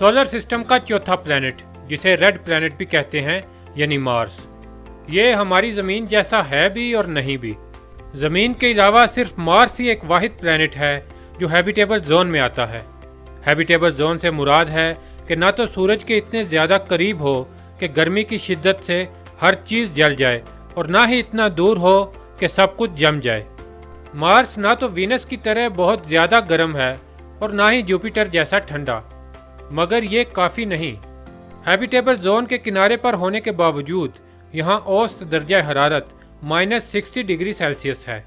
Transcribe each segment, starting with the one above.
Solar system का चौथा planet, जिसे रेड प्लैनेट भी कहते हैं, यानी मार्स। ये हमारी ज़मीन जैसा है भी और नहीं भी। ज़मीन के अलावा सिर्फ मार्स ही एक वाहिद प्लैनेट है जो हैबिटेबल जोन में आता है। हैबिटेबल जोन से मुराद है कि ना तो सूरज के इतने ज़्यादा करीब हो कि गर्मी की शिद्दत से हर चीज़ जल जाए, और ना ही इतना दूर हो कि सब कुछ जम जाए। मार्स ना तो वीनस की तरह बहुत ज़्यादा गर्म है और ना ही जुपिटर जैसा ठंडा, मगर ये काफ़ी नहीं। हैबिटेबल जोन के किनारे पर होने के बावजूद यहाँ औसत दर्जा हरारत -60 डिग्री सेल्सियस है,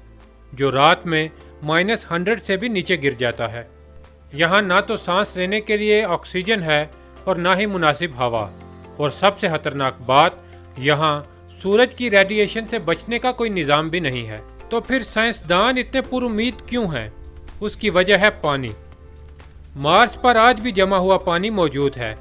जो रात में -100 से भी नीचे गिर जाता है। यहाँ ना तो सांस लेने के लिए ऑक्सीजन है और ना ही मुनासिब हवा, और सबसे खतरनाक बात, यहाँ सूरज की रेडिएशन से बचने का कोई निज़ाम भी नहीं है। तो फिर साइंसदान इतने पुरुमीद क्यों हैं? उसकी वजह है पानी। मार्स पर आज भी जमा हुआ पानी मौजूद है।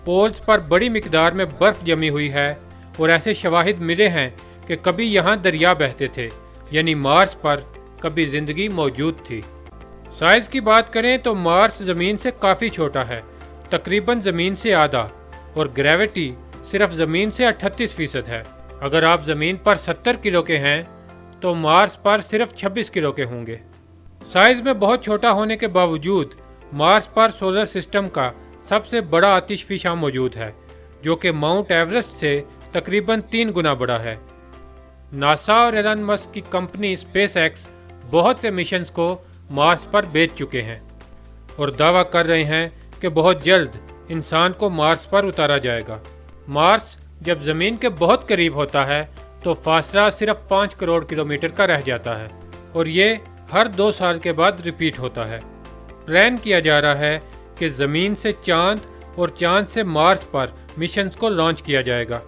पोल्स पर बड़ी मिकदार में बर्फ जमी हुई है, और ऐसे शवाहिद मिले हैं कि कभी यहाँ दरिया बहते थे, यानी मार्स पर कभी जिंदगी मौजूद थी। साइज की बात करें तो मार्स ज़मीन से काफ़ी छोटा है, तकरीबन ज़मीन से आधा, और ग्रेविटी सिर्फ ज़मीन से 38% है। अगर आप ज़मीन पर 70 किलो के हैं तो मार्स पर सिर्फ 26 किलो के होंगे। साइज में बहुत छोटा होने के बावजूद मार्स पर सोलर सिस्टम का सबसे बड़ा आतिशफिशा मौजूद है, जो कि माउंट एवरेस्ट से तकरीबन 3 गुना बड़ा है। नासा और एलन मस्क की कंपनी स्पेस एक्स बहुत से मिशंस को मार्स पर भेज चुके हैं और दावा कर रहे हैं कि बहुत जल्द इंसान को मार्स पर उतारा जाएगा। मार्स जब ज़मीन के बहुत करीब होता है तो फासला सिर्फ 5 करोड़ किलोमीटर का रह जाता है, और ये हर 2 साल के बाद रिपीट होता है। प्लान किया जा रहा है कि ज़मीन से चांद और चांद से मार्स पर मिशंस को लॉन्च किया जाएगा।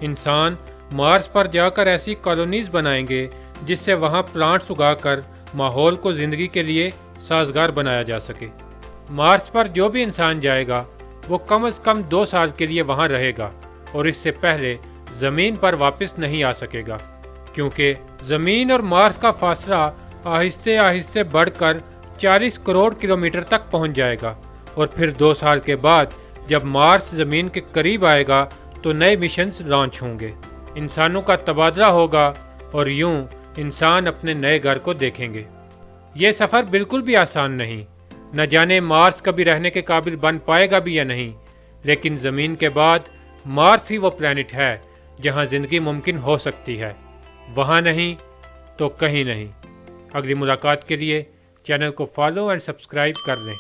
इंसान मार्स पर जाकर ऐसी कॉलोनीज बनाएंगे जिससे वहाँ प्लांट्स उगाकर माहौल को ज़िंदगी के लिए साजगार बनाया जा सके। मार्स पर जो भी इंसान जाएगा वो कम से कम 2 साल के लिए वहाँ रहेगा, और इससे पहले ज़मीन पर वापस नहीं आ सकेगा, क्योंकि ज़मीन और मार्स का फासला आहिस्ते आहिस्ते बढ़कर 40 करोड़ किलोमीटर तक पहुंच जाएगा, और फिर 2 साल के बाद जब मार्स ज़मीन के करीब आएगा तो नए मिशंस लॉन्च होंगे, इंसानों का तबादला होगा, और यूं इंसान अपने नए घर को देखेंगे। ये सफ़र बिल्कुल भी आसान नहीं। न जाने मार्स कभी रहने के काबिल बन पाएगा भी या नहीं, लेकिन ज़मीन के बाद मार्स ही वो प्लैनेट है जहां ज़िंदगी मुमकिन हो सकती है। वहां नहीं तो कहीं नहीं। अगली मुलाकात के लिए चैनल को फॉलो एंड सब्सक्राइब कर लें।